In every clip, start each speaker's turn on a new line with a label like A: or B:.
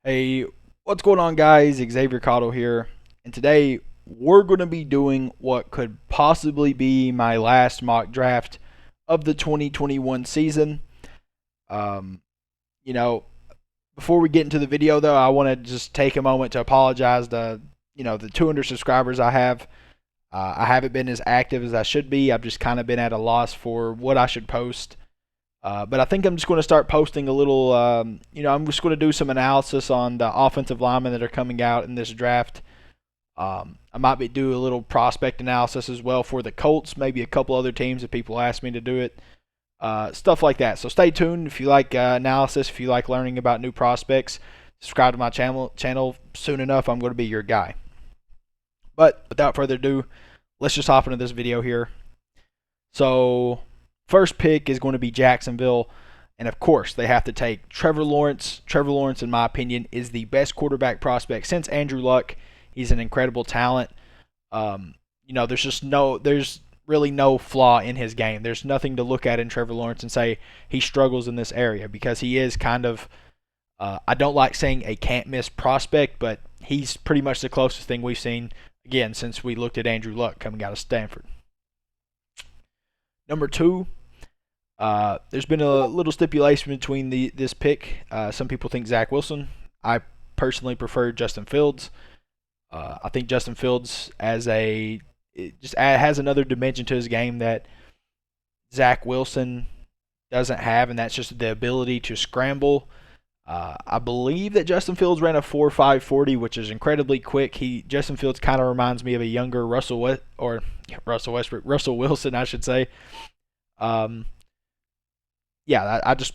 A: Hey, what's going on, guys? Xavier Cottle here, and today we're going to be doing what could possibly be my last mock draft of the 2021 season. Um, you know, Before we get into the video, though, I want to just take a moment to apologize to the 200 subscribers I have. I haven't been as active as I should be. I've just kind of been at a loss for what I should post. But I think I'm just going to start posting a little. I'm just going to do some analysis on the offensive linemen that are coming out in this draft. I might do a little prospect analysis as well for the Colts, maybe a couple other teams if people ask me to do it. Stuff like that. So stay tuned if you like analysis, if you like learning about new prospects. Subscribe to my channel. Soon enough, I'm going to be your guy. But without further ado, let's just hop into this video here. So first pick is going to be Jacksonville. And of course, they have to take Trevor Lawrence. Trevor Lawrence, in my opinion, is the best quarterback prospect since Andrew Luck. He's an incredible talent. There's really no flaw in his game. There's nothing to look at in Trevor Lawrence and say he struggles in this area because he is kind of, I don't like saying a can't miss prospect, but he's pretty much the closest thing we've seen, again, since we looked at Andrew Luck coming out of Stanford. Number two, there's been a little stipulation between this pick. Some people think Zach Wilson. I personally prefer Justin Fields. I think Justin Fields has another dimension to his game that Zach Wilson doesn't have, and that's just the ability to scramble. I believe that Justin Fields ran a 4.5 40, which is incredibly quick. Justin Fields kind of reminds me of a younger Russell Wilson, I should say. I just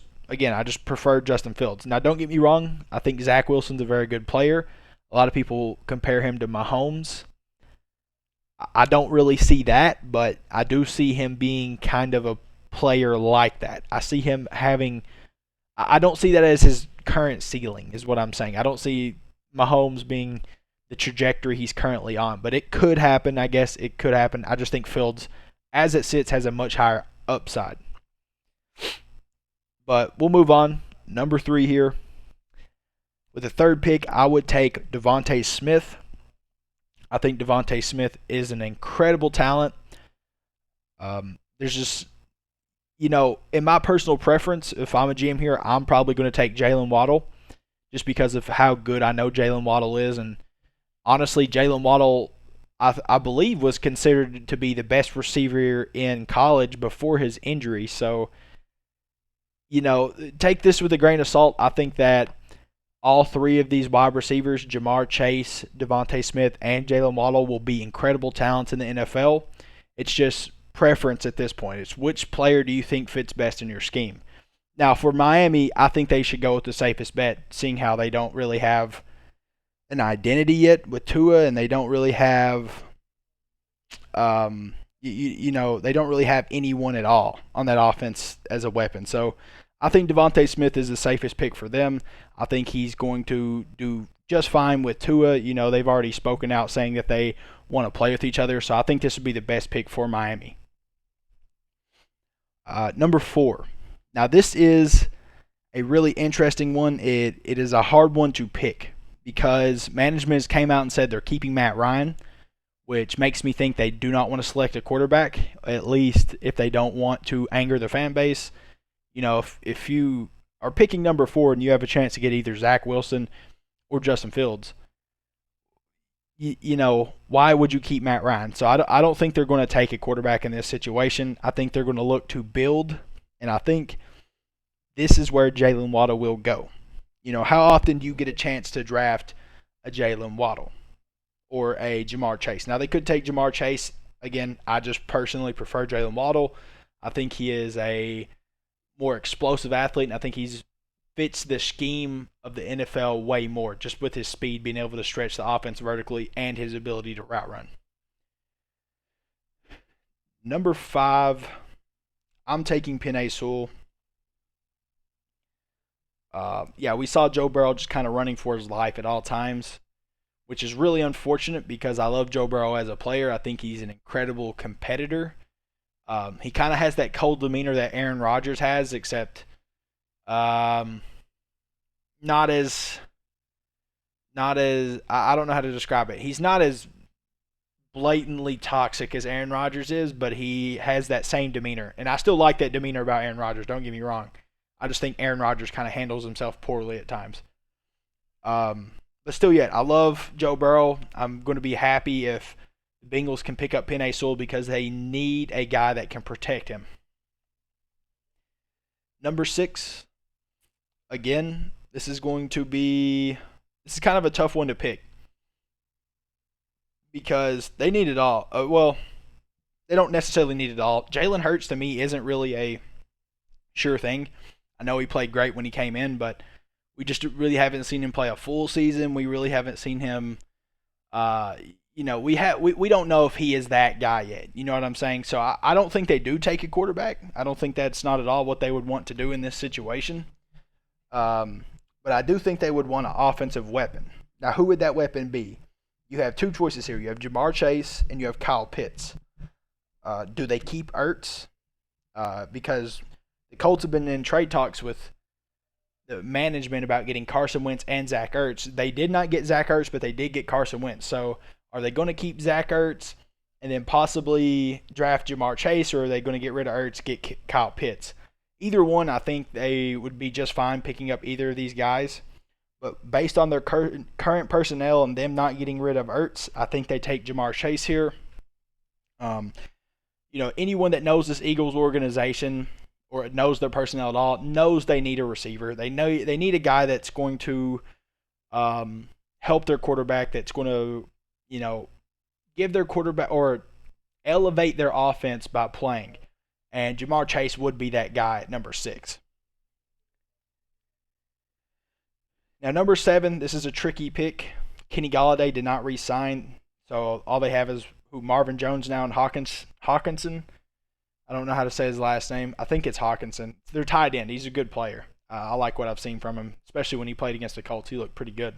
A: prefer Justin Fields. Now, don't get me wrong. I think Zach Wilson's a very good player. A lot of people compare him to Mahomes. I don't really see that, but I do see him being kind of a player like that. I don't see that as his current ceiling, is what I'm saying. I don't see Mahomes being the trajectory he's currently on, but it could happen. I guess it could happen. I just think Fields, as it sits, has a much higher upside. But we'll move on. Number 3 here. With the third pick, I would take Devontae Smith. I think Devontae Smith is an incredible talent. There's just, in my personal preference, if I'm a GM here, I'm probably going to take Jalen Waddle just because of how good I know Jalen Waddle is. And honestly, Jalen Waddle, I believe, was considered to be the best receiver in college before his injury. So, take this with a grain of salt. I think that all three of these wide receivers, Ja'Marr Chase, Devontae Smith, and Jalen Waddle, will be incredible talents in the NFL. It's just preference at this point. It's which player do you think fits best in your scheme. Now, for Miami, I think they should go with the safest bet, seeing how they don't really have an identity yet with Tua, and they don't really have, they don't really have anyone at all on that offense as a weapon. So I think Devontae Smith is the safest pick for them. I think he's going to do just fine with Tua. They've already spoken out saying that they want to play with each other. So I think this would be the best pick for Miami. Number 4. Now, this is a really interesting one. It is a hard one to pick because management has came out and said they're keeping Matt Ryan, which makes me think they do not want to select a quarterback, at least if they don't want to anger the fan base. If you are picking number 4 and you have a chance to get either Zach Wilson or Justin Fields, why would you keep Matt Ryan? So I don't think they're going to take a quarterback in this situation. I think they're going to look to build, and I think this is where Jalen Waddle will go. How often do you get a chance to draft a Jalen Waddle or a Ja'Marr Chase? Now, they could take Ja'Marr Chase. Again, I just personally prefer Jalen Waddle. I think he is a more explosive athlete, and I think he fits the scheme of the NFL way more, just with his speed, being able to stretch the offense vertically, and his ability to route run. Number 5, I'm taking Penei Sewell. We saw Joe Burrow just kind of running for his life at all times, which is really unfortunate because I love Joe Burrow as a player. I think he's an incredible competitor. He kind of has that cold demeanor that Aaron Rodgers has, except not as not as I don't know how to describe it. He's not as blatantly toxic as Aaron Rodgers is, but he has that same demeanor. And I still like that demeanor about Aaron Rodgers, don't get me wrong. I just think Aaron Rodgers kind of handles himself poorly at times. But still yet, I love Joe Burrow. I'm going to be happy if the Bengals can pick up Penei Sewell because they need a guy that can protect him. Number 6, again, this is kind of a tough one to pick because they need it all. Well, they don't necessarily need it all. Jalen Hurts to me isn't really a sure thing. I know he played great when he came in, but we just really haven't seen him play a full season. We really haven't seen him. We don't know if he is that guy yet. You know what I'm saying? So I don't think they do take a quarterback. I don't think that's not at all what they would want to do in this situation. But I do think they would want an offensive weapon. Now, who would that weapon be? You have two choices here. You have Ja'Marr Chase and you have Kyle Pitts. Do they keep Ertz? Because the Colts have been in trade talks with the management about getting Carson Wentz and Zach Ertz. They did not get Zach Ertz, but they did get Carson Wentz. So are they going to keep Zach Ertz and then possibly draft Ja'Marr Chase, or are they going to get rid of Ertz, get Kyle Pitts? Either one, I think they would be just fine picking up either of these guys. But based on their current personnel and them not getting rid of Ertz, I think they take Ja'Marr Chase here. Anyone that knows this Eagles organization or knows their personnel at all knows they need a receiver. They know they need a guy that's going to help their quarterback, that's going to, give their quarterback or elevate their offense by playing. And Ja'Marr Chase would be that guy at number 6. Now, number 7, this is a tricky pick. Kenny Golladay did not re-sign, so all they have is Marvin Jones now and Hawkinson. I don't know how to say his last name. I think it's Hawkinson. They're tight end. He's a good player. I like what I've seen from him, especially when he played against the Colts. He looked pretty good.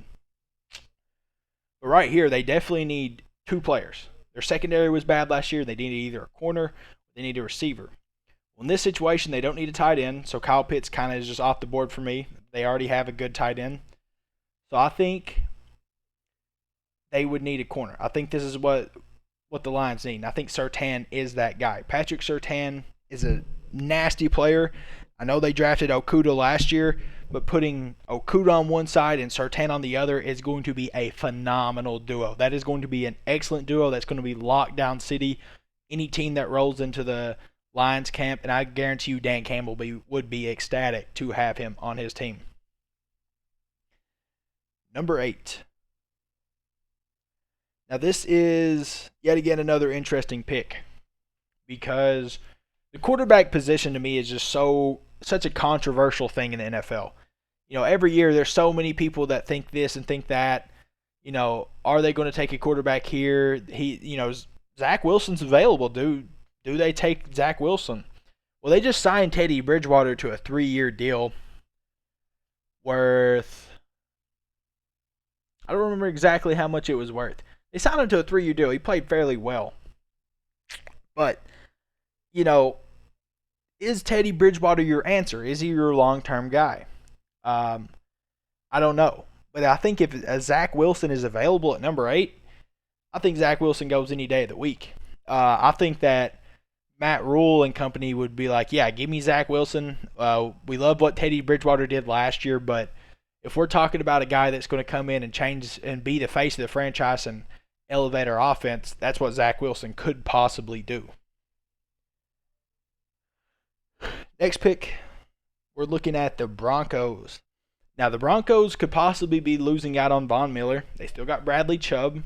A: But right here, they definitely need 2 players. Their secondary was bad last year. They needed either a corner or they need a receiver. Well, in this situation, they don't need a tight end, so Kyle Pitts kind of is just off the board for me. They already have a good tight end. So I think they would need a corner. I think this is what the Lions need. And I think Surtain is that guy. Patrick Surtain is a nasty player. I know they drafted Okudah last year, but putting Okudah on one side and Surtain on the other is going to be a phenomenal duo. That is going to be an excellent duo. That's going to be lockdown city. Any team that rolls into the Lions camp, and I guarantee you Dan Campbell would be ecstatic to have him on his team. Number 8. Now this is yet again another interesting pick because the quarterback position to me is just such a controversial thing in the NFL. Every year there's so many people that think this and think that. Are they going to take a quarterback here? Zach Wilson's available. Do they take Zach Wilson? Well, they just signed Teddy Bridgewater to a 3-year deal worth, I don't remember exactly how much it was worth. They signed him to a 3-year deal. He played fairly well. But, is Teddy Bridgewater your answer? Is he your long-term guy? I don't know. But I think if Zach Wilson is available at number 8, I think Zach Wilson goes any day of the week. I think that Matt Rule and company would be like, yeah, give me Zach Wilson. We love what Teddy Bridgewater did last year, but if we're talking about a guy that's going to come in and change and be the face of the franchise and elevate our offense, that's what Zach Wilson could possibly do. Next pick, we're looking at the Broncos. Now, the Broncos could possibly be losing out on Von Miller. They still got Bradley Chubb.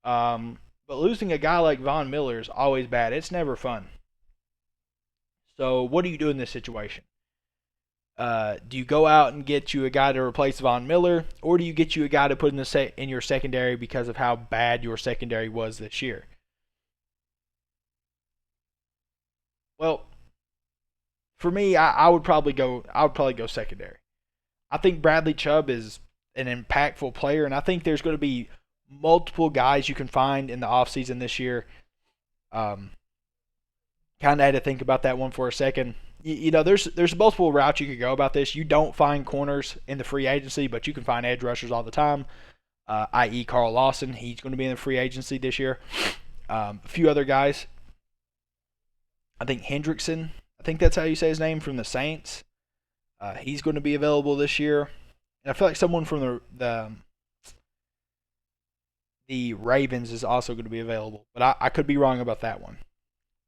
A: But losing a guy like Von Miller is always bad. It's never fun. So what do you do in this situation? Do you go out and get you a guy to replace Von Miller, or do you get you a guy to put in your secondary because of how bad your secondary was this year? Well, for me, I would probably go secondary. I think Bradley Chubb is an impactful player, and I think there's going to be multiple guys you can find in the offseason this year. Kind of had to think about that one for a second. There's multiple routes you could go about this. You don't find corners in the free agency, but you can find edge rushers all the time. i.e. Carl Lawson. He's going to be in the free agency this year. A few other guys. I think Hendrickson, I think that's how you say his name, from the Saints. He's going to be available this year. And I feel like someone from the Ravens is also going to be available. But I could be wrong about that one.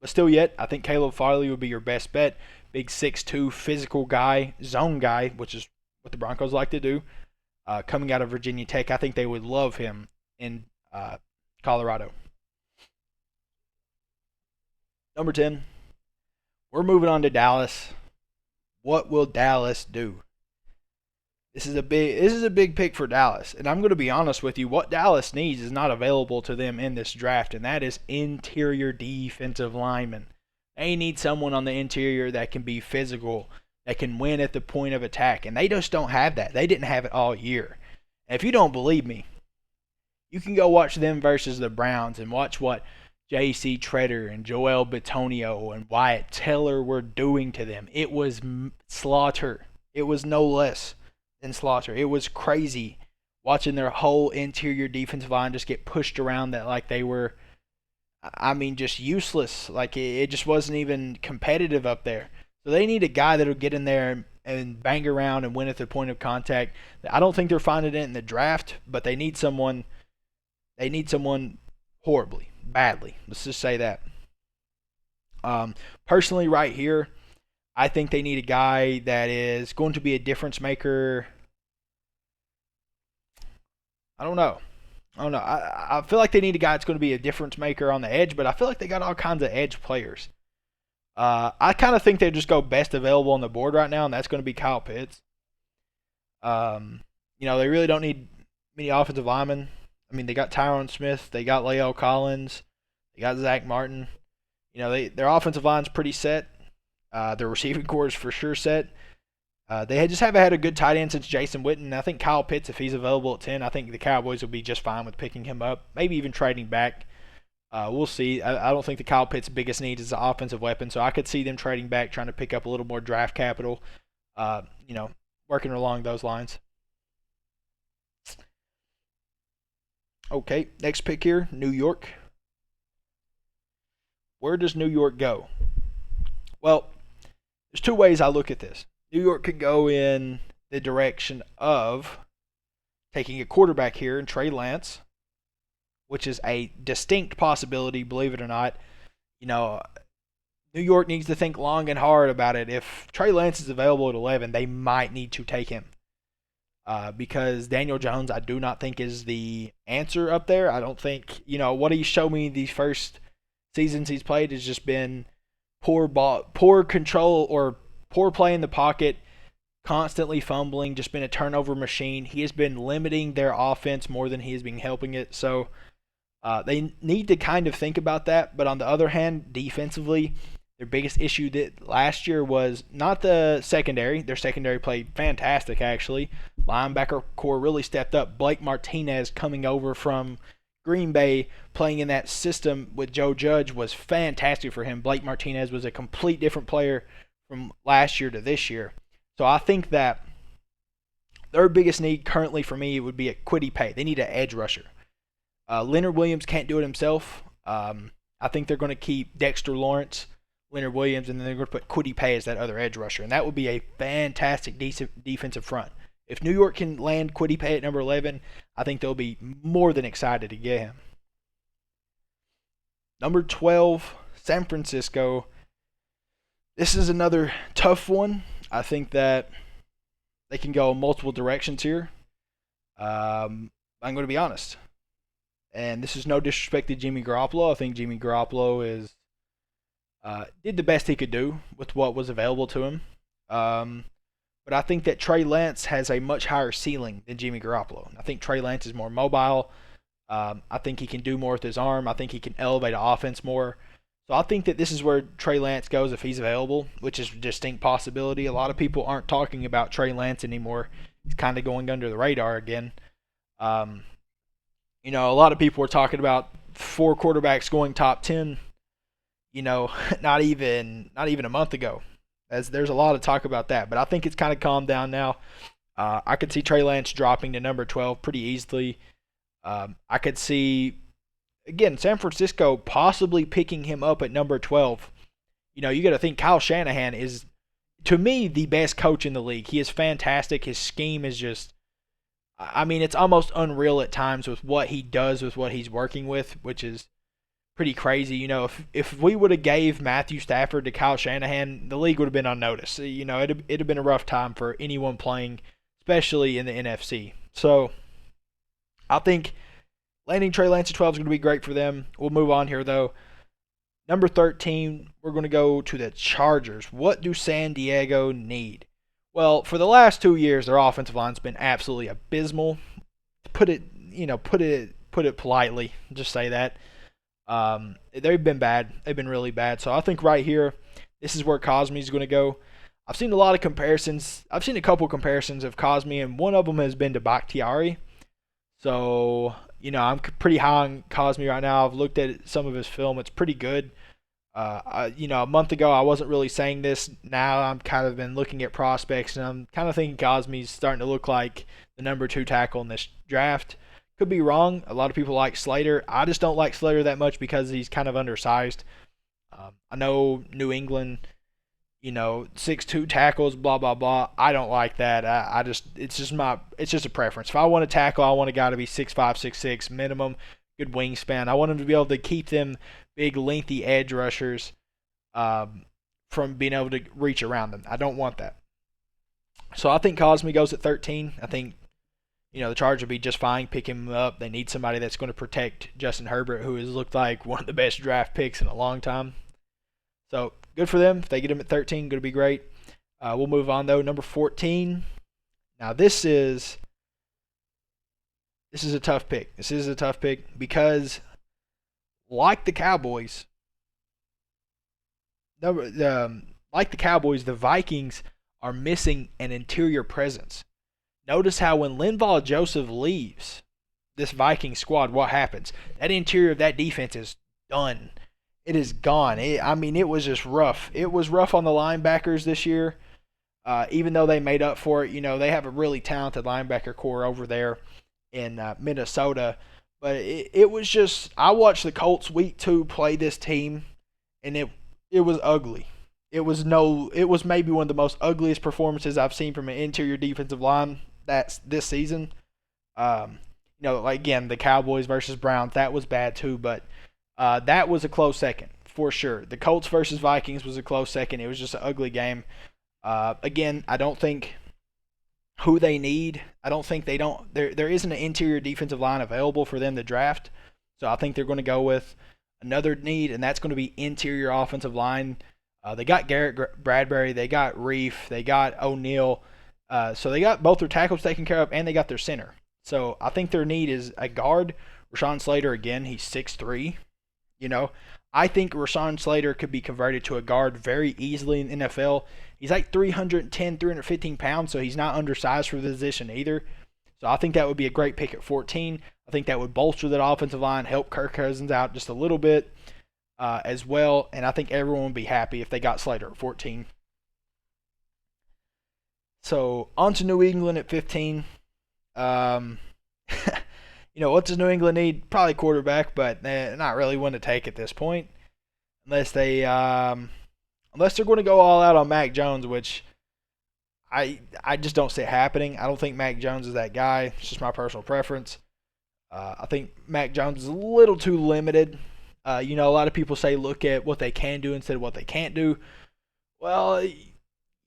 A: But still yet, I think Caleb Farley would be your best bet. Big 6'2", physical guy, zone guy, which is what the Broncos like to do. Coming out of Virginia Tech, I think they would love him in Colorado. Number 10, we're moving on to Dallas. What will Dallas do? This is a big pick for Dallas, and I'm going to be honest with you. What Dallas needs is not available to them in this draft, and that is interior defensive linemen. They need someone on the interior that can be physical, that can win at the point of attack, and they just don't have that. They didn't have it all year. And if you don't believe me, you can go watch them versus the Browns and watch what J.C. Treader and Joel Bitonio and Wyatt Teller were doing to them. It was slaughter. It was no less than slaughter. It was crazy watching their whole interior defensive line just get pushed around that like they were, just useless. Like it just wasn't even competitive up there. So they need a guy that'll get in there and bang around and win at the point of contact. I don't think they're finding it in the draft, but they need someone. They need someone horribly, badly. Let's just say that. Personally, right here, I think they need a guy that is going to be a difference maker. I don't know. I feel like they need a guy that's going to be a difference maker on the edge, but I feel like they got all kinds of edge players. I kind of think they just go best available on the board right now, and that's going to be Kyle Pitts. They really don't need many offensive linemen. They got Tyron Smith, they got La'el Collins, they got Zach Martin. Their offensive line's pretty set. Their receiving core is for sure set. They just haven't had a good tight end since Jason Witten. I think Kyle Pitts, if he's available at 10, I think the Cowboys will be just fine with picking him up. Maybe even trading back. We'll see. I don't think the Kyle Pitts' biggest need is the offensive weapon, so I could see them trading back, trying to pick up a little more draft capital. Working along those lines. Okay, next pick here, New York. Where does New York go? Well, there's two ways I look at this. New York could go in the direction of taking a quarterback here in Trey Lance, which is a distinct possibility, believe it or not. New York needs to think long and hard about it. If Trey Lance is available at 11, they might need to take him. Because Daniel Jones, I do not think is the answer up there. I don't think, what he showed me these first seasons he's played has just been poor control or poor play in the pocket, constantly fumbling, just been a turnover machine. He has been limiting their offense more than he has been helping it. So they need to kind of think about that. But on the other hand, defensively, their biggest issue that last year was not the secondary. Their secondary played fantastic, actually. Linebacker core really stepped up. Blake Martinez coming over from Green Bay, playing in that system with Joe Judge was fantastic for him. Blake Martinez was a complete different player from last year to this year. So I think that their biggest need currently for me would be a Kwity Paye. They need an edge rusher. Leonard Williams can't do it himself. I think they're going to keep Dexter Lawrence, Leonard Williams, and then they're going to put Kwity Paye as that other edge rusher. And that would be a fantastic defensive front. If New York can land Kwity Paye at number 11, I think they'll be more than excited to get him. Number 12, San Francisco. This is another tough one. I think that they can go multiple directions here. I'm going to be honest. And this is no disrespect to Jimmy Garoppolo. I think Jimmy Garoppolo did the best he could do with what was available to him. But I think that Trey Lance has a much higher ceiling than Jimmy Garoppolo. I think Trey Lance is more mobile. I think he can do more with his arm. I think he can elevate an offense more. So I think that this is where Trey Lance goes if he's available, which is a distinct possibility. A lot of people aren't talking about Trey Lance anymore. He's kind of going under the radar again. A lot of people were talking about 4 quarterbacks going top 10, not even a month ago. As there's a lot of talk about that, but I think it's kind of calmed down now. I could see Trey Lance dropping to number 12 pretty easily. I could see, again, San Francisco possibly picking him up at number 12. You got to think Kyle Shanahan is, to me, the best coach in the league. He is fantastic. His scheme is just, I mean, it's almost unreal at times with what he does with what he's working with, which is pretty crazy. If we would have gave Matthew Stafford to Kyle Shanahan, the league would have been on notice. It'd have been a rough time for anyone playing, especially in the NFC. So I think landing Trey Lance at 12 is going to be great for them. We'll move on here, though. Number 13, we're going to go to the Chargers. What do San Diego need? Well, for the last 2 years, their offensive line's been absolutely abysmal. Put it politely. Just say that. They've been bad. They've been really bad. So I think right here, this is where Cosme's going to go. I've seen a lot of comparisons. I've seen a couple comparisons of Cosme, and one of them has been to Bakhtiari. So, I'm pretty high on Cosme right now. I've looked at some of his film. It's pretty good. A month ago, I wasn't really saying this. Now I'm kind of been looking at prospects, and I'm kind of thinking Cosme's starting to look like the number 2 tackle in this draft. Could be wrong. A lot of people like Slater. I just don't like Slater that much because he's kind of undersized. I know New England, 6'2" tackles, blah blah blah. I don't like that. It's just a preference. If I want to tackle, I want a guy to be 6'5", 6'6" minimum, good wingspan. I want him to be able to keep them big, lengthy edge rushers from being able to reach around them. I don't want that. So I think Cosme goes at 13. I think the Chargers will be just fine picking him up. They need somebody that's going to protect Justin Herbert, who has looked like one of the best draft picks in a long time. So good for them. If they get him at 13, going to be great. We'll move on, though. Number 14. Now, this is a tough pick. This is a tough pick because, like the Cowboys, the Vikings are missing an interior presence. Notice how when Linval Joseph leaves this Viking squad, what happens? That interior of that defense is done. It is gone. It was just rough. It was rough on the linebackers this year. Even though they made up for it, they have a really talented linebacker core over there in Minnesota. But it was just, I watched the Colts week 2 play this team, and it was ugly. It was maybe one of the most ugliest performances I've seen from an interior defensive line this season. Again, the Cowboys versus Browns, that was bad too, but that was a close second for sure. The Colts versus Vikings was a close second. It was just an ugly game. Again, I don't think who they need. I don't think there isn't an interior defensive line available for them to draft. So I think they're going to go with another need, and that's going to be interior offensive line. They got Garrett Bradbury, they got Reef, they got O'Neal. So they got both their tackles taken care of, and they got their center. So I think their need is a guard. Rashawn Slater, again, he's 6'3". I think Rashawn Slater could be converted to a guard very easily in the NFL. He's like 310, 315 pounds, so he's not undersized for the position either. So I think that would be a great pick at 14. I think that would bolster that offensive line, help Kirk Cousins out just a little bit as well, and I think everyone would be happy if they got Slater at 14. So on to New England at 15. What does New England need? Probably quarterback, but they're not really one to take at this point, unless they're going to go all out on Mac Jones, which I just don't see it happening. I don't think Mac Jones is that guy. It's just my personal preference. I think Mac Jones is a little too limited. A lot of people say look at what they can do instead of what they can't do. Well,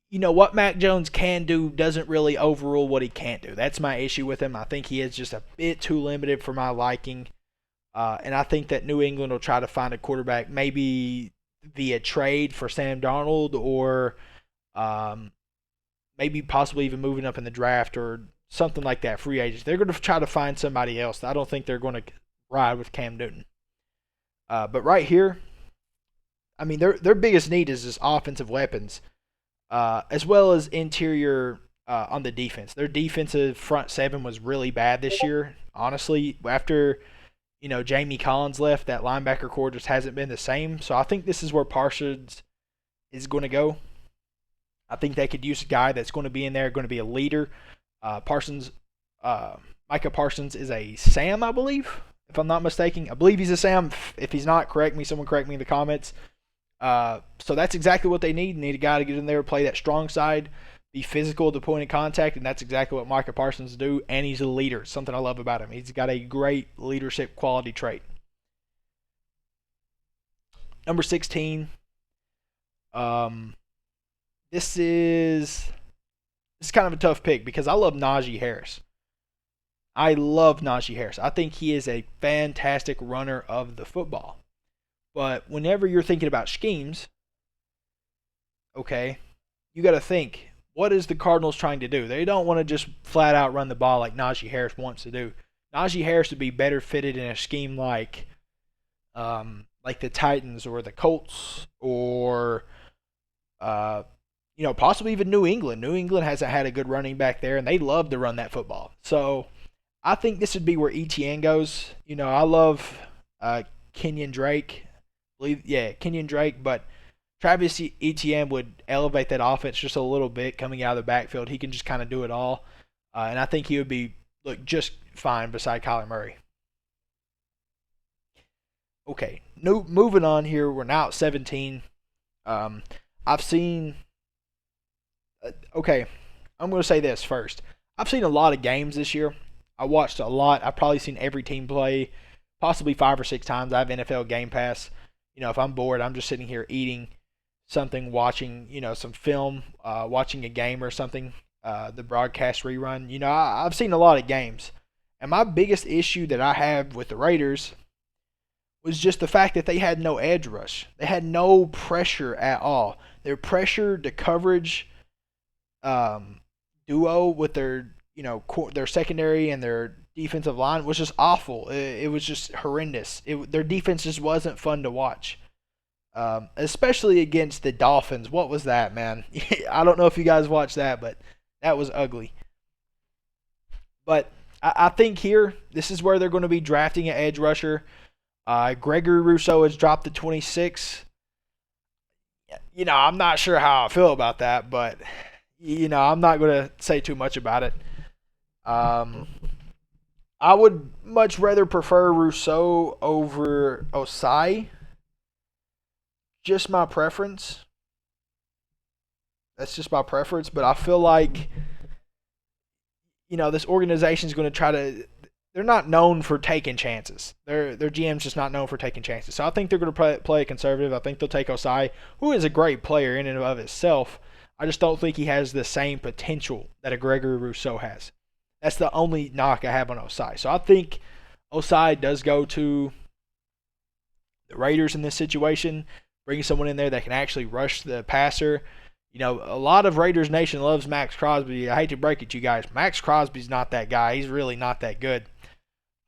A: what Mac Jones can do doesn't really overrule what he can't do. That's my issue with him. I think he is just a bit too limited for my liking. And I think that New England will try to find a quarterback maybe via trade for Sam Darnold or maybe possibly even moving up in the draft or something like that, free agents. They're going to try to find somebody else. I don't think they're going to ride with Cam Newton. But right here, their biggest need is just offensive weapons. As well as interior on the defense. Their defensive front seven was really bad this year. Honestly, after Jamie Collins left, that linebacker core just hasn't been the same. So I think this is where Parsons is going to go. I think they could use a guy that's going to be in there, going to be a leader. Parsons, Micah Parsons is a Sam, I believe, if I'm not mistaken. I believe he's a Sam. If he's not, correct me. Someone correct me in the comments. So that's exactly what they need. They need a guy to get in there, play that strong side, be physical at the point of contact, and that's exactly what Micah Parsons do. And he's a leader. Something I love about him. He's got a great leadership quality trait. Number 16. This is kind of a tough pick because I love Najee Harris. I love Najee Harris. I think he is a fantastic runner of the football. But whenever you're thinking about schemes, okay, you got to think, what is the Cardinals trying to do? They don't want to just flat out run the ball like Najee Harris wants to do. Najee Harris would be better fitted in a scheme like the Titans or the Colts or possibly even New England. New England hasn't had a good running back there, and they love to run that football. So I think this would be where ETN goes. I love Kenyon Drake. Kenyon Drake, but Travis Etienne would elevate that offense just a little bit coming out of the backfield. He can just kind of do it all, and I think he would look just fine beside Kyler Murray. Okay, moving on here. We're now at 17. I've seen. Okay, I'm going to say this first. I've seen a lot of games this year. I watched a lot. I've probably seen every team play, possibly 5 or 6 times. I have NFL Game Pass. If I'm bored, I'm just sitting here eating something, watching, some film, watching a game or something, the broadcast rerun. I've seen a lot of games. And my biggest issue that I have with the Raiders was just the fact that they had no edge rush. They had no pressure at all. Their pressure to coverage duo with their secondary and their defensive line was just awful. It was just horrendous. Their defense just wasn't fun to watch, especially against the Dolphins. What was that, man? I don't know if you guys watched that, but that was ugly. But I think here, this is where they're going to be drafting an edge rusher. Gregory Rousseau has dropped to 26. I'm not sure how I feel about that, but I'm not going to say too much about it. I would much rather prefer Rousseau over Osai. Just my preference. That's just my preference, but I feel like this organization is going to try to. They're not known for taking chances. Their GM's just not known for taking chances. So I think they're going to play conservative. I think they'll take Osai, who is a great player in and of itself. I just don't think he has the same potential that a Gregory Rousseau has. That's the only knock I have on Osai. So I think Osai does go to the Raiders in this situation, bring someone in there that can actually rush the passer. A lot of Raiders Nation loves Max Crosby. I hate to break it to you guys. Max Crosby's not that guy. He's really not that good.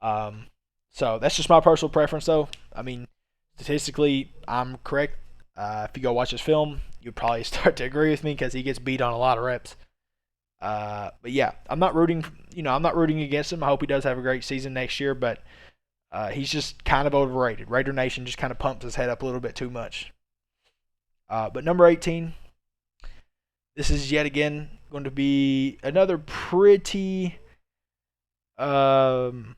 A: So that's just my personal preference, though. I mean, statistically, I'm correct. If you go watch his film, you'd probably start to agree with me because he gets beat on a lot of reps. But yeah, I'm not rooting against him. I hope he does have a great season next year, but he's just kind of overrated. Raider Nation just kind of pumps his head up a little bit too much. But number 18, this is yet again going to be another pretty hard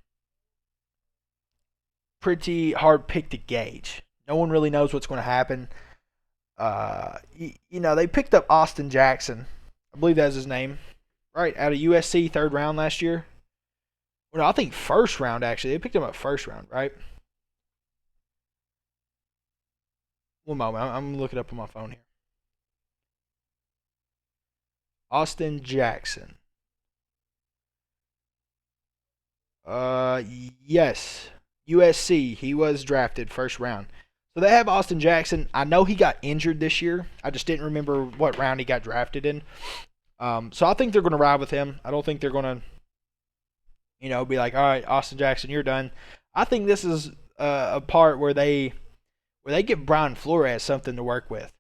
A: pick to gauge. No one really knows what's going to happen. They picked up Austin Jackson. I believe that's his name. Right, out of USC, 3rd round last year. Well, no, I think 1st round, actually. They picked him up 1st round, right? One moment. I'm going to look it up on my phone here. Austin Jackson. Yes. USC. He was drafted 1st round. So they have Austin Jackson. I know he got injured this year. I just didn't remember what round he got drafted in. So I think they're going to ride with him. I don't think they're going to, be like, all right, Austin Jackson, you're done. I think this is a part where they give Brian Flores something to work with.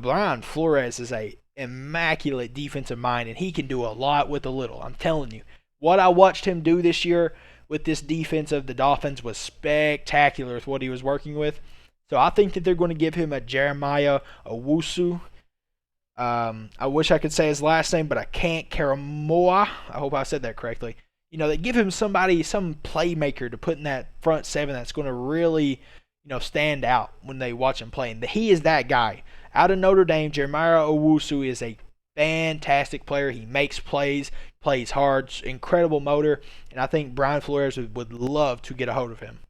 A: Brian Flores is a immaculate defensive mind, and he can do a lot with a little. I'm telling you. What I watched him do this year with this defense of the Dolphins was spectacular with what he was working with. So I think that they're going to give him a Jeremiah Owusu. I wish I could say his last name, but I can't. Karamoa. I hope I said that correctly. They give him somebody, some playmaker to put in that front seven that's going to really, stand out when they watch him play. And he is that guy. Out of Notre Dame, Jeremiah Owusu is a fantastic player. He makes plays, plays hard, incredible motor, and I think Brian Flores would love to get a hold of him.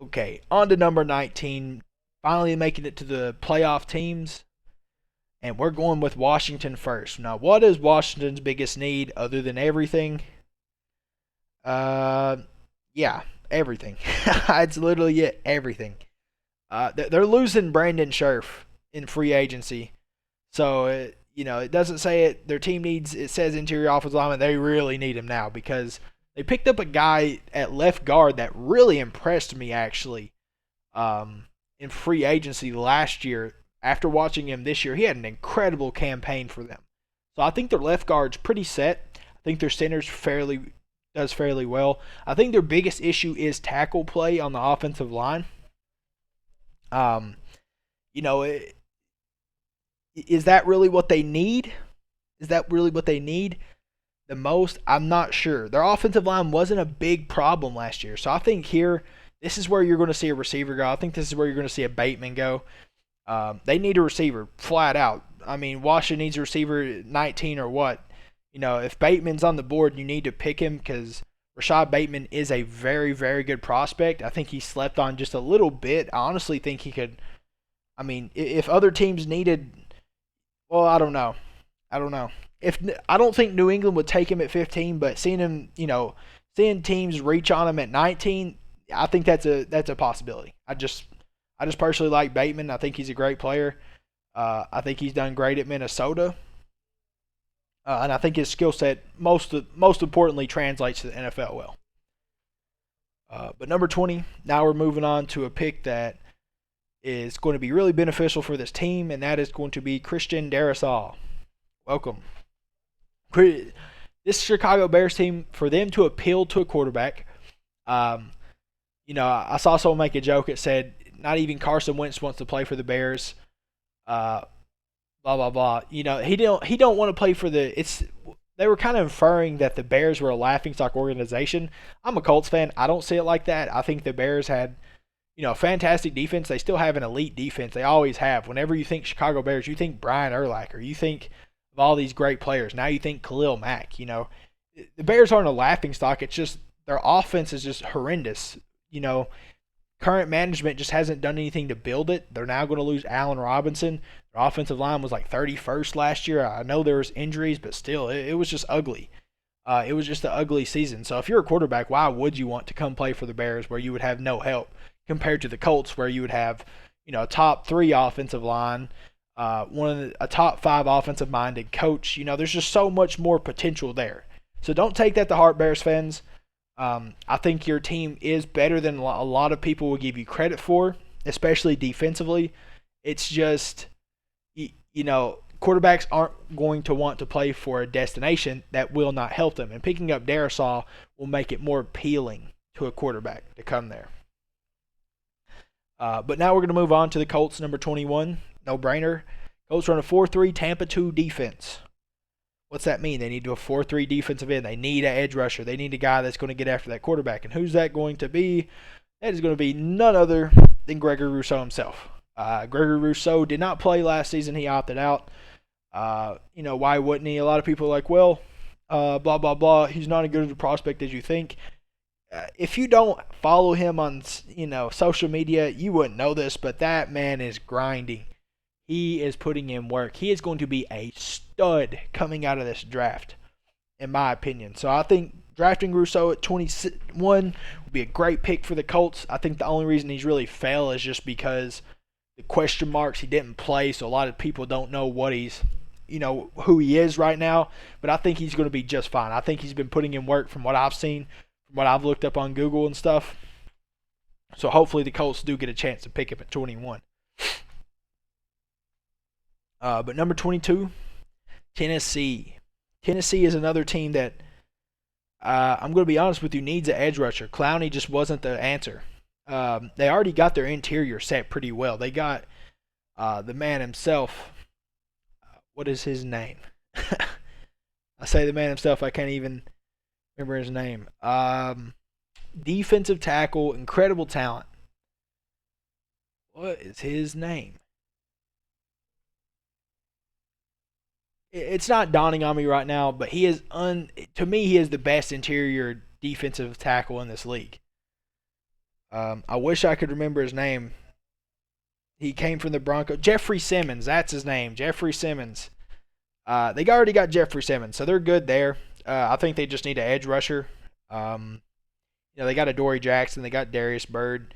A: Okay, on to number 19. Finally making it to the playoff teams. And we're going with Washington first. Now, what is Washington's biggest need other than everything? Yeah, everything. It's literally it, everything. They're losing Brandon Scherff in free agency. So, it doesn't say it. Their team needs, it says interior offensive lineman. They really need him now because they picked up a guy at left guard that really impressed me, actually, in free agency last year. After watching him this year, he had an incredible campaign for them. So I think their left guard's pretty set. I think their center's does fairly well. I think their biggest issue is tackle play on the offensive line. Is that really what they need? Is that really what they need the most? I'm not sure. Their offensive line wasn't a big problem last year. So I think here, this is where you're going to see a receiver go. I think this is where you're going to see a Bateman go. They need a receiver, flat out. I mean, Washington needs a receiver 19 or what. If Bateman's on the board, you need to pick him because Rashad Bateman is a very, very good prospect. I think he slept on just a little bit. I honestly think he could. I mean, if other teams needed, well, I don't know. I don't think New England would take him at 15, but seeing him, seeing teams reach on him at 19, I think that's a possibility. I just personally like Bateman. I think he's a great player. I think he's done great at Minnesota. And I think his skill set, most importantly, translates to the NFL well. But number 20, now we're moving on to a pick that is going to be really beneficial for this team, and that is going to be Christian Darrisaw. Welcome. This Chicago Bears team, for them to appeal to a quarterback, I saw someone make a joke. It said, not even Carson Wentz wants to play for the Bears. Blah blah blah. He don't want to play for the. They were kind of inferring that the Bears were a laughingstock organization. I'm a Colts fan. I don't see it like that. I think the Bears had, a fantastic defense. They still have an elite defense. They always have. Whenever you think Chicago Bears, you think Brian Urlacher. You think of all these great players. Now you think Khalil Mack. The Bears aren't a laughingstock. It's just their offense is just horrendous. Current management just hasn't done anything to build it. They're now going to lose Allen Robinson. Their offensive line was like 31st last year. I know there was injuries, but still, it was just ugly. It was just an ugly season. So if you're a quarterback, why would you want to come play for the Bears where you would have no help compared to the Colts where you would have, a top 3 offensive line, a top 5 offensive minded coach. There's just so much more potential there. So don't take that to heart, Bears fans. I think your team is better than a lot of people will give you credit for, especially defensively. It's just, quarterbacks aren't going to want to play for a destination that will not help them. And picking up Darrisaw will make it more appealing to a quarterback to come there. But now we're going to move on to the Colts, number 21. No brainer. Colts run a 4-3 Tampa 2 defense. What's that mean? They need to do a 4-3 defensive end. They need an edge rusher. They need a guy that's going to get after that quarterback. And who's that going to be? That is going to be none other than Gregory Rousseau himself. Gregory Rousseau did not play last season. He opted out. Why wouldn't he? A lot of people are like, well, blah, blah, blah. He's not as good of a prospect as you think. If you don't follow him on, social media, you wouldn't know this, but that man is grinding. He is putting in work. He is going to be a stud coming out of this draft, in my opinion. So I think drafting Rousseau at 21 would be a great pick for the Colts. I think the only reason he's really failed is just because the question marks, he didn't play, so a lot of people don't know what he's, who he is right now. But I think he's going to be just fine. I think he's been putting in work from what I've seen, from what I've looked up on Google and stuff. So hopefully the Colts do get a chance to pick him at 21. But number 22, Tennessee. Tennessee is another team that, I'm going to be honest with you, needs an edge rusher. Clowney just wasn't the answer. They already got their interior set pretty well. They got the man himself. What is his name? I say the man himself. I can't even remember his name. Defensive tackle, incredible talent. What is his name? It's not dawning on me right now, but he is to me he is the best interior defensive tackle in this league. I wish I could remember his name. He came from the Broncos. Jeffrey Simmons, that's his name. Jeffrey Simmons. They already got Jeffrey Simmons, so they're good there. I think they just need an edge rusher. They got a Dory Jackson. They got Darius Byrd.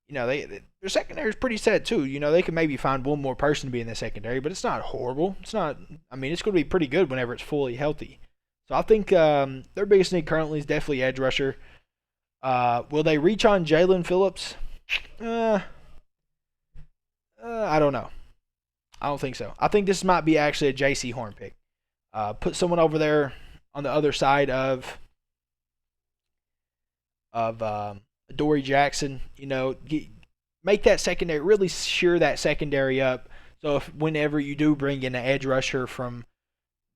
A: Their secondary is pretty set too. They can maybe find one more person to be in the secondary, but it's not horrible. It's not. I mean, it's going to be pretty good whenever it's fully healthy. So I think their biggest need currently is definitely edge rusher. Will they reach on Jalen Phillips? I don't know. I don't think so. I think this might be actually a J.C. Horn pick. Put someone over there on the other side of Dory Jackson. Make that secondary, really shear that secondary up. So whenever you do bring in an edge rusher from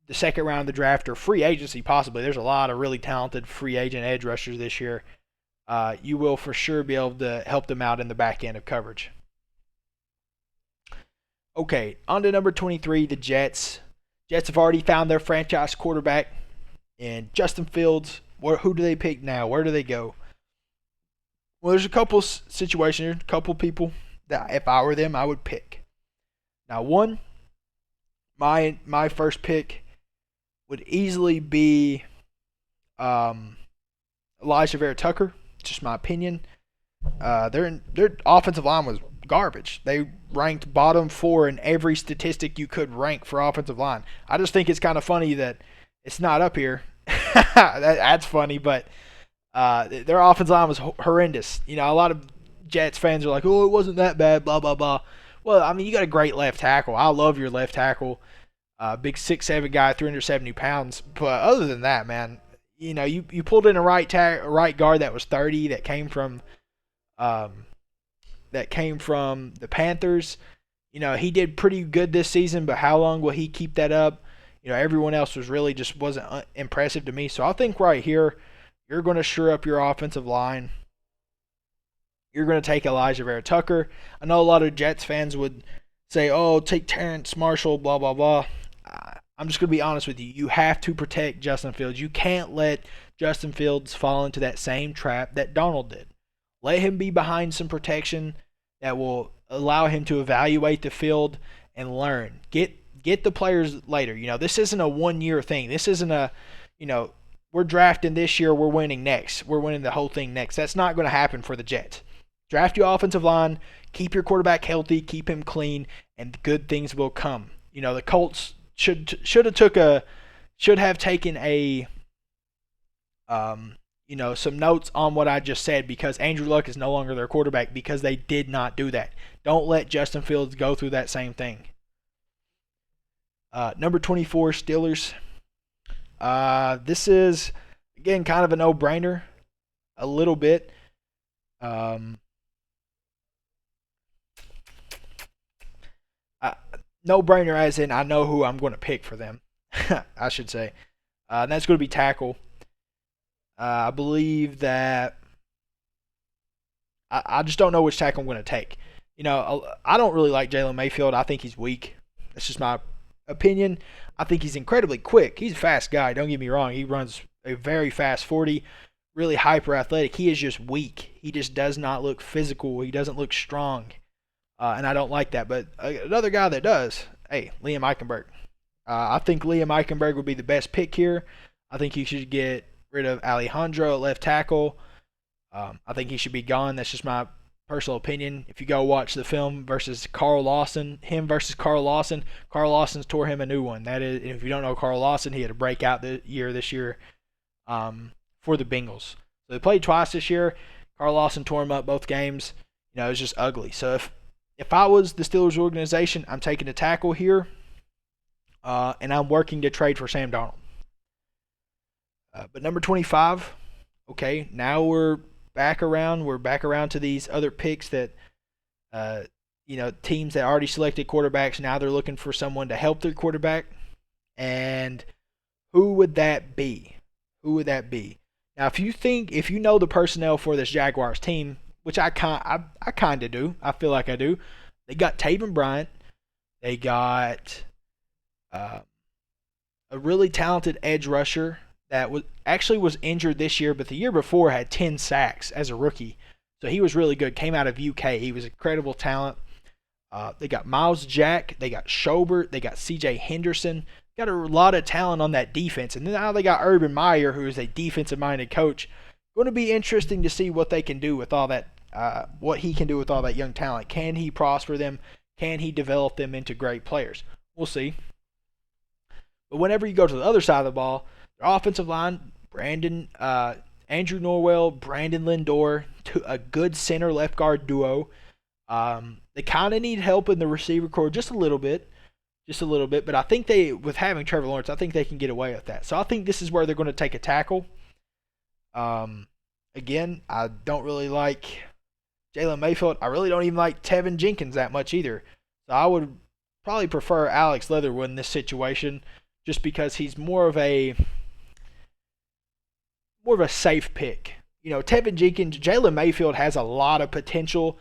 A: the second round of the draft or free agency possibly, there's a lot of really talented free agent edge rushers this year. You will for sure be able to help them out in the back end of coverage. Okay, on to number 23, the Jets. Jets have already found their franchise quarterback in Justin Fields. Who do they pick now? Where do they go? Well, there's a couple situations, a couple people that if I were them, I would pick. Now, one, my first pick would easily be Elijah Vera Tucker. Just my opinion. Their offensive line was garbage. They ranked bottom 4 in every statistic you could rank for offensive line. I just think it's kind of funny that it's not up here. That's funny, but their offensive line was horrendous. A lot of Jets fans are like, "Oh, it wasn't that bad." Blah blah blah. Well, I mean, you got a great left tackle. I love your left tackle. Big 6'7" guy, 370 pounds. But other than that, man, you pulled in a right guard that was 30 that came from the Panthers. He did pretty good this season, but how long will he keep that up? Everyone else wasn't impressive to me. So I think right here, you're going to shore up your offensive line. You're going to take Elijah Vera Tucker. I know a lot of Jets fans would say, "Oh, take Terrence Marshall," blah blah blah. I'm just going to be honest with you. You have to protect Justin Fields. You can't let Justin Fields fall into that same trap that Donald did. Let him be behind some protection that will allow him to evaluate the field and learn. Get the players later. This isn't a 1-year thing. This isn't a, we're drafting this year, we're winning next. We're winning the whole thing next. That's not going to happen for the Jets. Draft your offensive line, keep your quarterback healthy, keep him clean, and good things will come. The Colts should have taken a some notes on what I just said, because Andrew Luck is no longer their quarterback because they did not do that. Don't let Justin Fields go through that same thing. Number 24, Steelers. This is, again, kind of a no-brainer a little bit. No-brainer as in I know who I'm going to pick for them, I should say. And that's going to be tackle. I believe that I just don't know which tackle I'm going to take. I don't really like Jalen Mayfield. I think he's weak. That's just my opinion. I think he's incredibly quick. He's a fast guy. Don't get me wrong. He runs a very fast 40, really hyper athletic. He is just weak. He just does not look physical. He doesn't look strong. And I don't like that. But another guy that does, Liam Eichenberg. I think Liam Eichenberg would be the best pick here. I think he should get rid of Alejandro at left tackle. I think he should be gone. That's just my personal opinion. If you go watch the film versus Carl Lawson, Carl Lawson's tore him a new one. That is, if you don't know Carl Lawson, he had a breakout this year for the Bengals. So they played twice this year. Carl Lawson tore him up both games. It was just ugly. So if I was the Steelers organization, I'm taking a tackle here, and I'm working to trade for Sam Darnold. But number 25, okay, now we're back around. We're back around to these other picks that, teams that already selected quarterbacks. Now they're looking for someone to help their quarterback. And Who would that be? Who would that be? Now, if you know the personnel for this Jaguars team, which I kind of do, I feel like I do. They got Taven Bryant. They got uh, a really talented edge rusher that was injured this year, but the year before had 10 sacks as a rookie. So he was really good. Came out of UK. He was incredible talent. They got Miles Jack. They got Schobert. They got C.J. Henderson. Got a lot of talent on that defense. And then now they got Urban Meyer, who is a defensive-minded coach. Going to be interesting to see what they can do with all that, what he can do with all that young talent. Can he prosper them? Can he develop them into great players? We'll see. But whenever you go to the other side of the ball, their offensive line, Andrew Norwell, Brandon Lindor, a good center left guard duo. They kind of need help in the receiver corps just a little bit. But I think with having Trevor Lawrence, I think they can get away with that. So I think this is where they're going to take a tackle. Again, I don't really like Jalen Mayfield. I really don't even like Tevin Jenkins that much either. So I would probably prefer Alex Leatherwood in this situation, just because he's more of a safe pick. Tevin Jenkins, Jalen Mayfield has a lot of potential,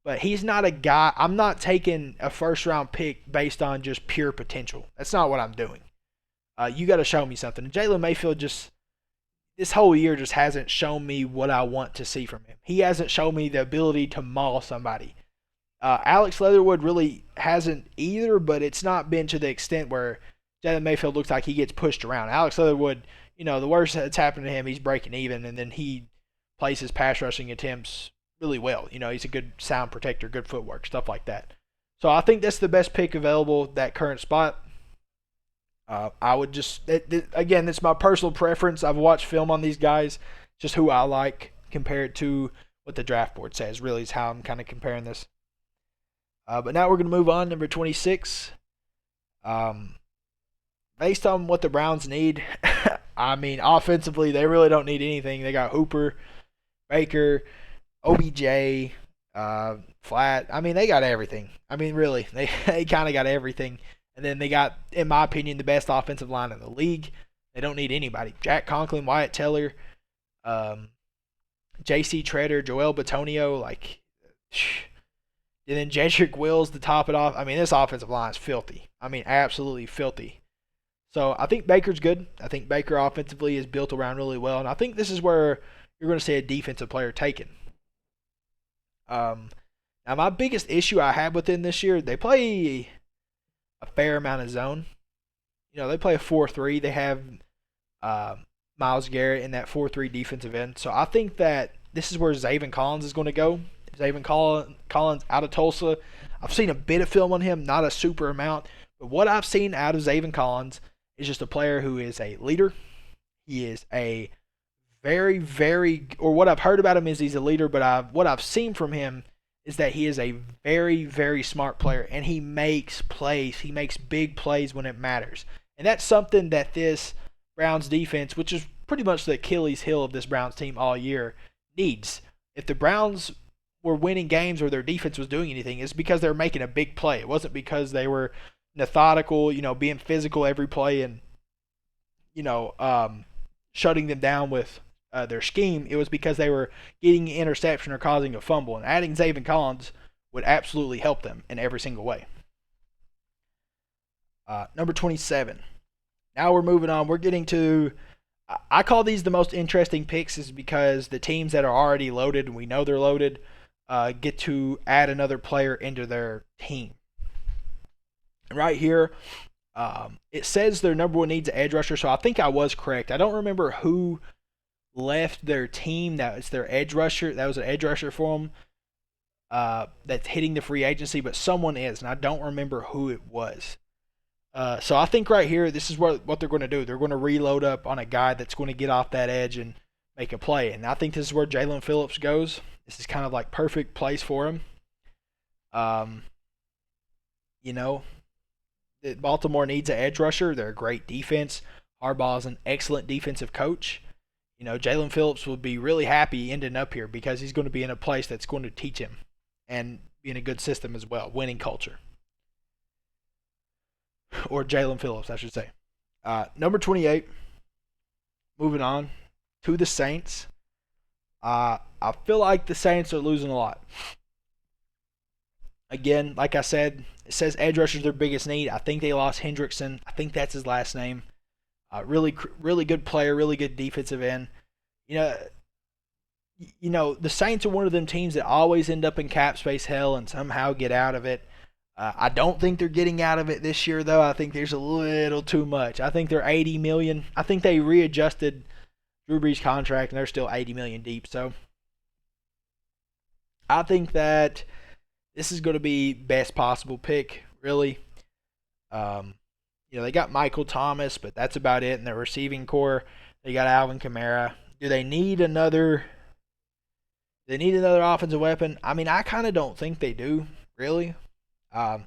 A: but he's not a guy. I'm not taking a first-round pick based on just pure potential. That's not what I'm doing. You got to show me something. Jalen Mayfield this whole year just hasn't shown me what I want to see from him. He hasn't shown me the ability to maul somebody. Alex Leatherwood really hasn't either, but it's not been to the extent where Jalen Mayfield looks like he gets pushed around. Alex Leatherwood, the worst that's happened to him, he's breaking even, and then he plays his pass rushing attempts really well. He's a good sound protector, good footwork, stuff like that. So I think that's the best pick available at that current spot. I would again, it's my personal preference. I've watched film on these guys, just who I like compared to what the draft board says, really is how I'm kind of comparing this. But now we're going to move on, number 26. Based on what the Browns need, I mean, offensively, they really don't need anything. They got Hooper, Baker, OBJ, Flat. I mean, they got everything. I mean, really, they kind of got everything. And then they got, in my opinion, the best offensive line in the league. They don't need anybody. Jack Conklin, Wyatt Teller, J.C. Treader, Joel Bitonio, and then Jedrick Wills to top it off. I mean, this offensive line is filthy. I mean, absolutely filthy. So I think Baker's good. I think Baker offensively is built around really well. And I think this is where you're going to see a defensive player taken. Now, my biggest issue I have with them this year, they play a fair amount of zone. They play a 4-3. They have Myles Garrett in that 4-3 defensive end. So I think that this is where Zaven Collins is going to go. Zaven Collins out of Tulsa. I've seen a bit of film on him, not a super amount. But what I've seen out of Zaven Collins is just a player who is a leader. He is a very, very, or what I've heard about him is he's a leader, but what I've seen from him is that he is a very, very smart player, and he makes plays. He makes big plays when it matters. And that's something that this Browns defense, which is pretty much the Achilles heel of this Browns team all year, needs. If the Browns were winning games or their defense was doing anything, it's because they were making a big play. It wasn't because they were methodical, being physical every play and, shutting them down with their scheme. It was because they were getting an interception or causing a fumble. And adding Zaven Collins would absolutely help them in every single way. Number 27. Now we're moving on. We're getting to, I call these the most interesting picks is because the teams that are already loaded, and we know they're loaded, get to add another player into their team. Right here, it says their number one needs an edge rusher, so I think I was correct. I don't remember who left their team that was their edge rusher. That was an edge rusher for them that's hitting the free agency, but someone is, and I don't remember who it was. So I think right here, this is what they're going to do. They're going to reload up on a guy that's going to get off that edge and make a play. And I think this is where Jalen Phillips goes. This is kind of like perfect place for him. Baltimore needs an edge rusher. They're a great defense. Harbaugh is an excellent defensive coach. Jalen Phillips will be really happy ending up here because he's going to be in a place that's going to teach him and be in a good system as well, winning culture. Or Jalen Phillips, I should say. Number 28, moving on to the Saints. I feel like the Saints are losing a lot. Again, like I said, it says edge rusher is their biggest need. I think they lost Hendrickson. I think that's his last name. Really good player, really good defensive end. You know, the Saints are one of them teams that always end up in cap space hell and somehow get out of it. I don't think they're getting out of it this year, though. I think there's a little too much. I think they're $80 million. I think they readjusted Drew Brees' contract, and they're still $80 million deep. So I think that this is going to be best possible pick, really. They got Michael Thomas, but that's about it. In their receiving core, they got Alvin Kamara. Do they need another? They need another offensive weapon. I mean, I kind of don't think they do, really. I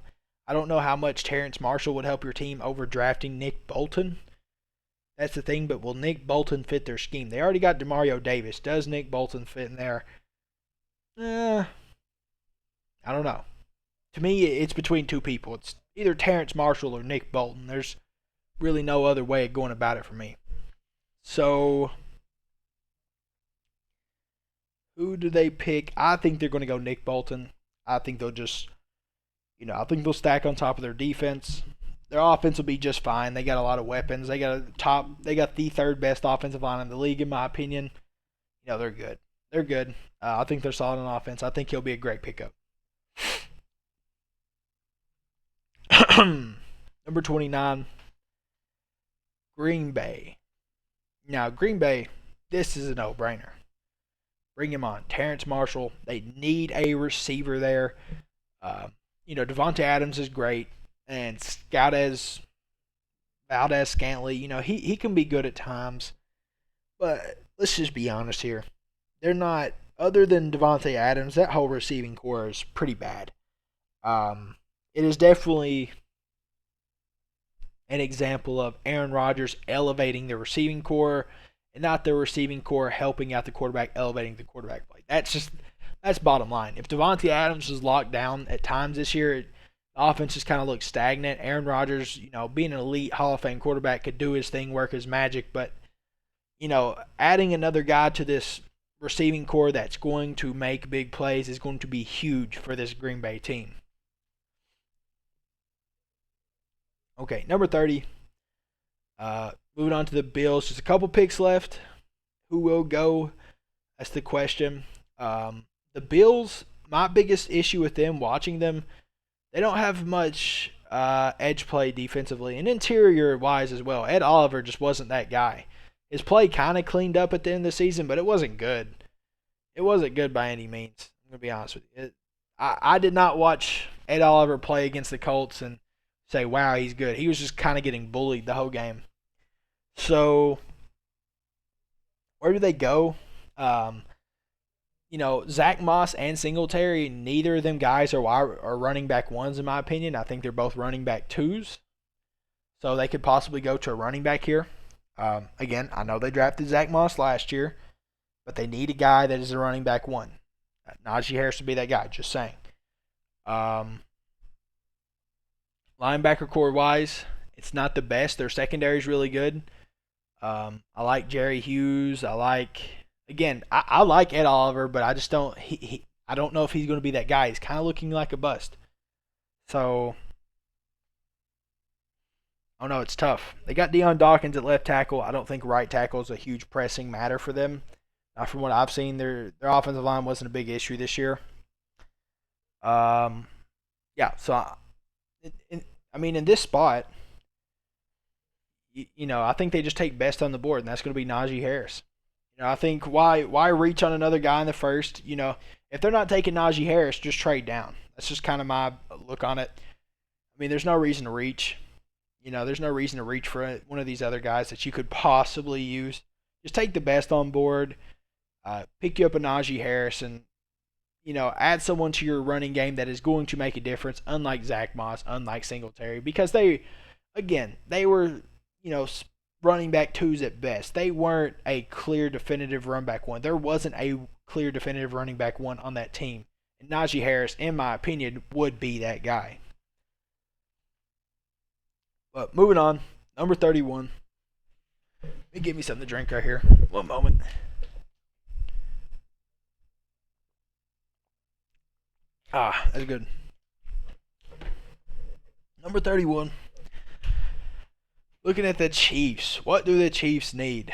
A: don't know how much Terrence Marshall would help your team over drafting Nick Bolton. That's the thing, but will Nick Bolton fit their scheme? They already got Demario Davis. Does Nick Bolton fit in there? I don't know. To me, it's between two people. It's either Terrence Marshall or Nick Bolton. There's really no other way of going about it for me. So, who do they pick? I think they're going to go Nick Bolton. I think they'll just, I think they'll stack on top of their defense. Their offense will be just fine. They got a lot of weapons. They got the third best offensive line in the league, in my opinion. They're good. They're good. I think they're solid on offense. I think he'll be a great pickup. Number 29, Green Bay. Now, Green Bay, this is a no-brainer. Bring him on. Terrence Marshall. They need a receiver there. Devontae Adams is great. And Valdez-Scantling, he can be good at times. But let's just be honest here. They're not, other than Devontae Adams, that whole receiving core is pretty bad. It is definitely an example of Aaron Rodgers elevating the receiving core and not the receiving core helping out the quarterback, elevating the quarterback play. That's bottom line. If Devontae Adams was locked down at times this year, the offense just kind of looks stagnant. Aaron Rodgers, being an elite Hall of Fame quarterback, could do his thing, work his magic, but adding another guy to this receiving core that's going to make big plays is going to be huge for this Green Bay team. Okay, number 30. Moving on to the Bills. Just a couple picks left. Who will go? That's the question. The Bills, my biggest issue with them, watching them, they don't have much edge play defensively and interior-wise as well. Ed Oliver just wasn't that guy. His play kind of cleaned up at the end of the season, but it wasn't good. It wasn't good by any means. I'm going to be honest with you. I did not watch Ed Oliver play against the Colts and say, wow, he's good. He was just kind of getting bullied the whole game. So, where do they go? Zach Moss and Singletary, neither of them guys are running back ones, in my opinion. I think they're both running back twos. So, they could possibly go to a running back here. Again, I know they drafted Zach Moss last year, but they need a guy that is a running back one. Najee Harris would be that guy, just saying. Linebacker core wise, it's not the best. Their secondary is really good. I like Jerry Hughes. I like Ed Oliver, but I just don't. I don't know if he's going to be that guy. He's kind of looking like a bust. So, oh no, it's tough. They got Deion Dawkins at left tackle. I don't think right tackle is a huge pressing matter for them. From what I've seen, their offensive line wasn't a big issue this year. So in this spot, I think they just take best on the board, and that's going to be Najee Harris. I think why reach on another guy in the first? If they're not taking Najee Harris, just trade down. That's just kind of my look on it. I mean, there's no reason to reach. There's no reason to reach for one of these other guys that you could possibly use. Just take the best on board. Pick you up a Najee Harris and, add someone to your running game that is going to make a difference, unlike Zach Moss, unlike Singletary, because they were, running back twos at best. They weren't a clear definitive run back one. There wasn't a clear definitive running back one on that team. And Najee Harris, in my opinion, would be that guy. But moving on, Number 31. Let me get me something to drink right here. One moment. Ah, that's good. Number 31. Looking at the Chiefs. What do the Chiefs need?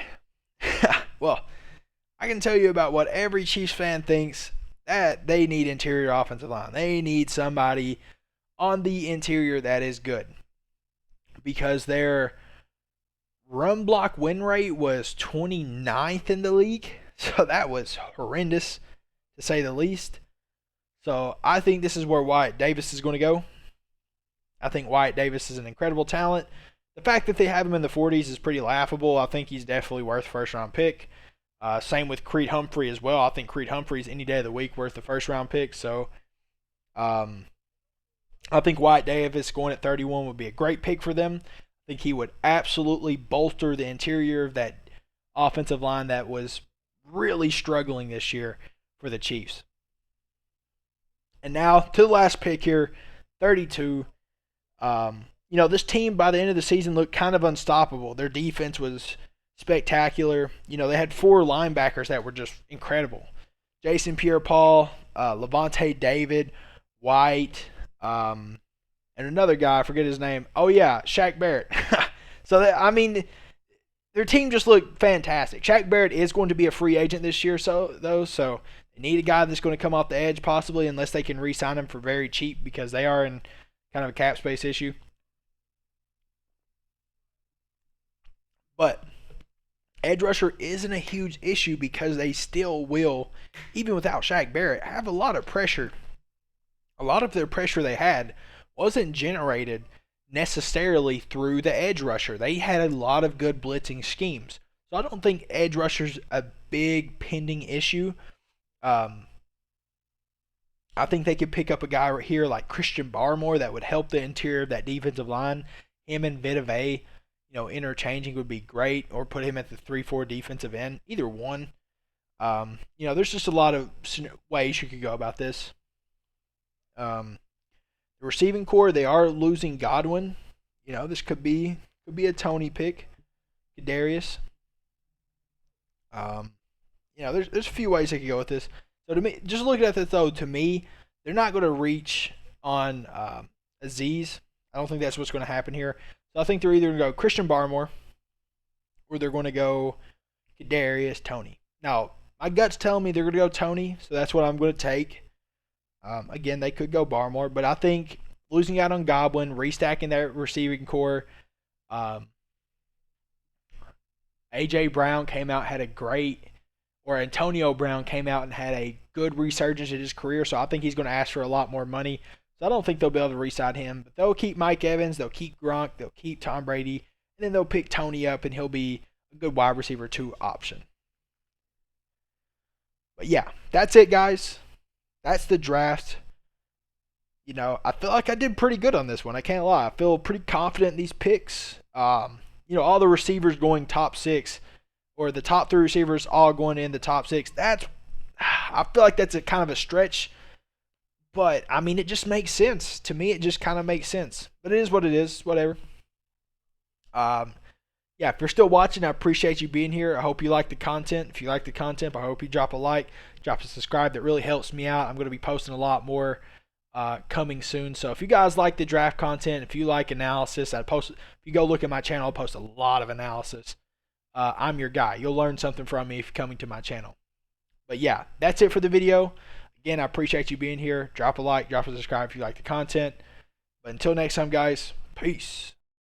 A: Well, I can tell you about what every Chiefs fan thinks, that they need interior offensive line. They need somebody on the interior that is good. Because their run block win rate was 29th in the league. So that was horrendous, to say the least. So I think this is where Wyatt Davis is going to go. I think Wyatt Davis is an incredible talent. The fact that they have him in the 40s is pretty laughable. I think he's definitely worth first-round pick. Same with Creed Humphrey as well. I think Creed Humphrey is any day of the week worth the first-round pick. So I think Wyatt Davis going at 31 would be a great pick for them. I think he would absolutely bolster the interior of that offensive line that was really struggling this year for the Chiefs. And now to the last pick here, 32. This team by the end of the season looked kind of unstoppable. Their defense was spectacular. They had 4 linebackers that were just incredible. Jason Pierre-Paul, Levante David, White, and another guy, I forget his name. Oh, yeah, Shaq Barrett. So, their team just looked fantastic. Shaq Barrett is going to be a free agent this year, so they need a guy that's going to come off the edge possibly, unless they can re-sign him for very cheap because they are in kind of a cap space issue. But edge rusher isn't a huge issue because they still will, even without Shaq Barrett, have a lot of pressure. A lot of their pressure they had wasn't generated necessarily through the edge rusher. They had a lot of good blitzing schemes. So I don't think edge rusher's a big pending issue. I think they could pick up a guy right here like Christian Barmore that would help the interior of that defensive line. Him and Vita Vea, interchanging would be great, or put him at the 3-4 defensive end. Either one. There's just a lot of ways you could go about this. The receiving core, they are losing Godwin. This could be a Tony pick. Kadarius. There's a few ways they could go with this. So to me, just looking at this though, to me, they're not going to reach on Azeez. I don't think that's what's going to happen here. So I think they're either going to go Christian Barmore, or they're going to go Kadarius Tony. Now, my gut's telling me they're going to go Tony, so that's what I'm going to take. Again, they could go Barmore, but I think losing out on Godwin, restacking that receiving core. A.J. Brown came out, Antonio Brown came out and had a good resurgence in his career, so I think he's going to ask for a lot more money. So I don't think they'll be able to re-sign him. But they'll keep Mike Evans, they'll keep Gronk, they'll keep Tom Brady, and then they'll pick Tony up, and he'll be a good wide receiver 2 option. But yeah, that's it, guys. That's the draft. I feel like I did pretty good on this one. I can't lie. I feel pretty confident in these picks. All the receivers going top 6, or the top 3 receivers all going in the top 6. I feel like that's a kind of a stretch. But, it just makes sense. To me, it just kind of makes sense. But it is what it is. Whatever. If you're still watching, I appreciate you being here. I hope you like the content. If you like the content, I hope you drop a like, drop a subscribe. That really helps me out. I'm going to be posting a lot more coming soon. So if you guys like the draft content, if you like analysis, if you go look at my channel, I'll post a lot of analysis. I'm your guy. You'll learn something from me if you're coming to my channel. But yeah, that's it for the video. Again, I appreciate you being here. Drop a like, drop a subscribe if you like the content. But until next time, guys, peace.